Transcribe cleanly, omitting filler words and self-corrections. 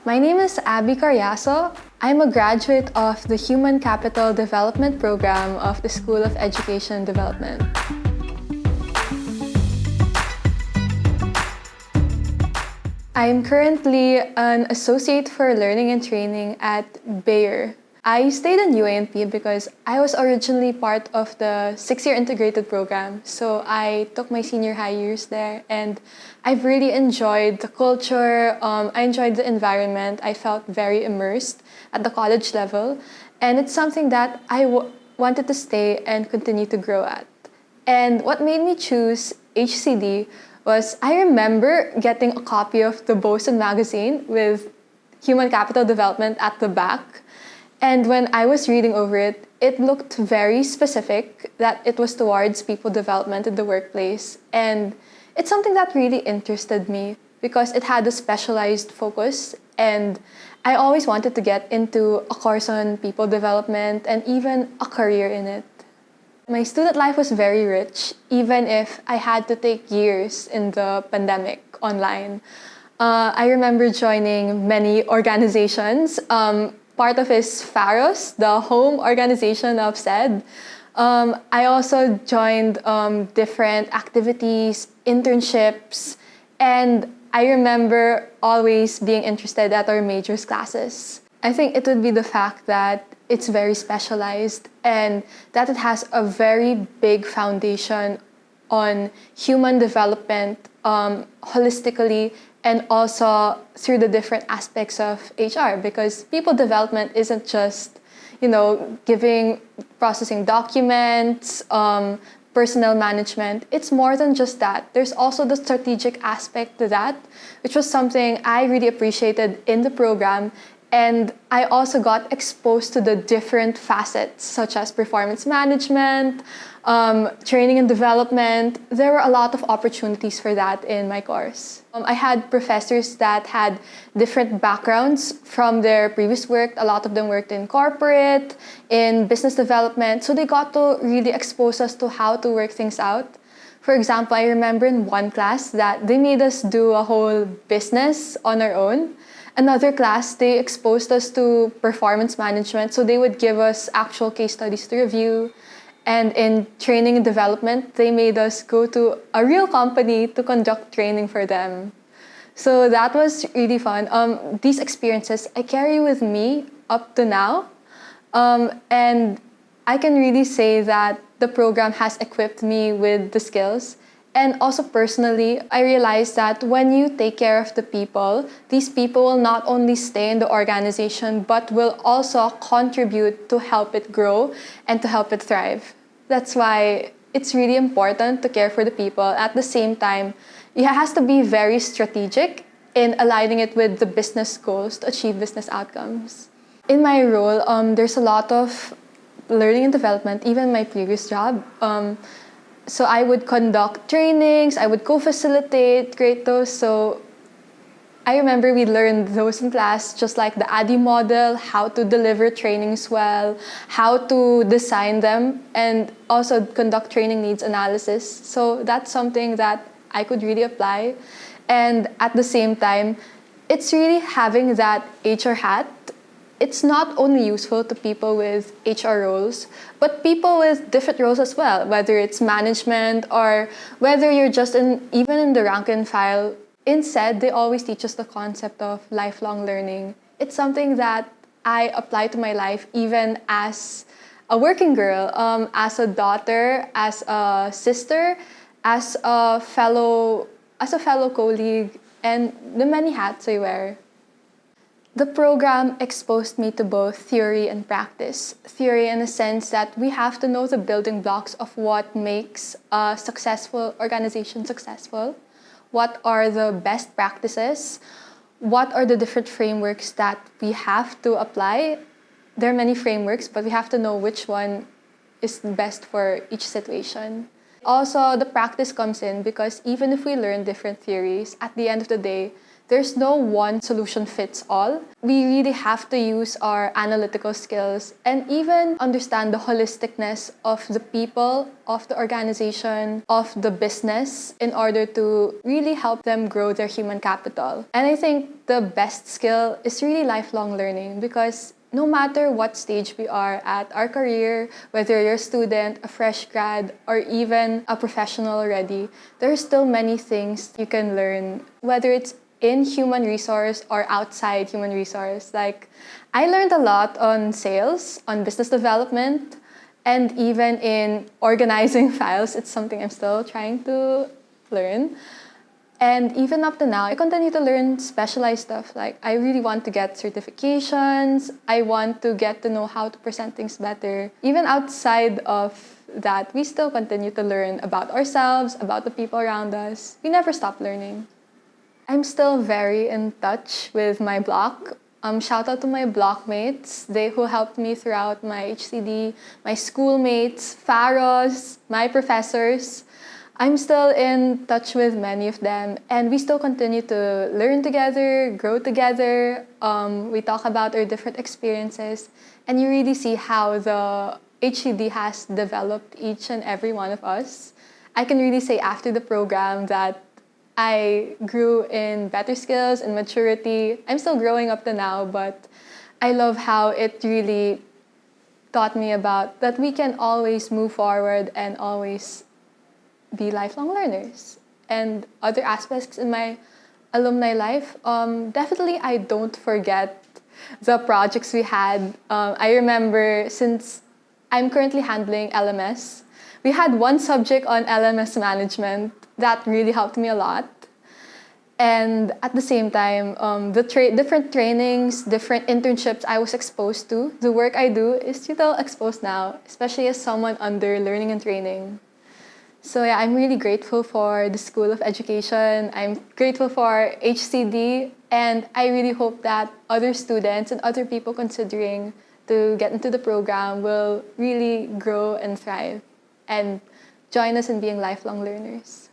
My name is Abbie Cariaso. I'm a graduate of the Human Capital Development Program of the School of Education and Development. I am currently an Associate for Learning and Training at Bayer. I stayed in UA&P because I was originally part of the 6-year integrated program. So I took my senior high years there and I've really enjoyed the culture. I enjoyed the environment. I felt very immersed at the college level. And it's something that I wanted to stay and continue to grow at. And what made me choose HCD was I remember getting a copy of the Boson magazine with Human Capital Development at the back. And when I was reading over it, it looked very specific that it was towards people development in the workplace. And it's something that really interested me because it had a specialized focus. And I always wanted to get into a course on people development and even a career in it. My student life was very rich, even if I had to take years in the pandemic online. I remember joining many organizations. Part of is FAROS, the home organization of SED. I also joined different activities, internships, and I remember always being interested at our majors classes. I think it would be the fact that it's very specialized and that it has a very big foundation on human development holistically and also through the different aspects of HR, because people development isn't just, processing documents, personnel management. It's more than just that. There's also the strategic aspect to that, which was something I really appreciated in the program. And I also got exposed to the different facets, such as performance management, training and development. There were a lot of opportunities for that in my course. I had professors that had different backgrounds from their previous work. A lot of them worked in corporate, in business development. So they got to really expose us to how to work things out. For example, I remember in one class that they made us do a whole business on our own. Another class, they exposed us to performance management. So they would give us actual case studies to review. And in training and development, they made us go to a real company to conduct training for them. So that was really fun. These experiences I carry with me up to now. And I can really say that the program has equipped me with the skills. And also personally, I realized that when you take care of the people, these people will not only stay in the organization, but will also contribute to help it grow and to help it thrive. That's why it's really important to care for the people. At the same time, it has to be very strategic in aligning it with the business goals to achieve business outcomes. In my role, there's a lot of learning and development, even my previous job. So I would conduct trainings, I would co-facilitate, create those. So I remember we learned those in class, just like the ADDIE model, how to deliver trainings well, how to design them, and also conduct training needs analysis. So that's something that I could really apply. And at the same time, it's really having that HR hat. It's not only useful to people with HR roles, but people with different roles as well, whether it's management or whether you're just even in the rank and file. In SED, they always teach us the concept of lifelong learning. It's something that I apply to my life even as a working girl, as a daughter, as a sister, as a fellow colleague, and the many hats I wear. The program exposed me to both theory and practice. Theory in the sense that we have to know the building blocks of what makes a successful organization successful. What are the best practices? What are the different frameworks that we have to apply? There are many frameworks, but we have to know which one is best for each situation. Also, the practice comes in because even if we learn different theories, at the end of the day, there's no one solution fits all. We really have to use our analytical skills and even understand the holisticness of the people, of the organization, of the business in order to really help them grow their human capital. And I think the best skill is really lifelong learning, because no matter what stage we are at our career, whether you're a student, a fresh grad, or even a professional already, there are still many things you can learn, whether it's in human resource or outside human resource. Like, I learned a lot on sales, on business development, and even in organizing files. It's something I'm still trying to learn. And even up to now, I continue to learn specialized stuff. Like, I really want to get certifications. I want to get to know how to present things better. Even outside of that, we still continue to learn about ourselves, about the people around us. We never stop learning. I'm still very in touch with my block. Shout out to my blockmates, they who helped me throughout my HCD, my schoolmates, Faros, my professors. I'm still in touch with many of them, and we still continue to learn together, grow together. We talk about our different experiences, and you really see how the HCD has developed each and every one of us. I can really say after the program that I grew in better skills and maturity. I'm still growing up to now, but I love how it really taught me about that we can always move forward and always be lifelong learners. And other aspects in my alumni life, definitely I don't forget the projects we had. I remember, since I'm currently handling LMS, we had one subject on LMS management that really helped me a lot. And at the same time, the different trainings, different internships I was exposed to, the work I do is still exposed now, especially as someone under learning and training. So yeah, I'm really grateful for the School of Education. I'm grateful for HCD, and I really hope that other students and other people considering to get into the program will really grow and thrive and join us in being lifelong learners.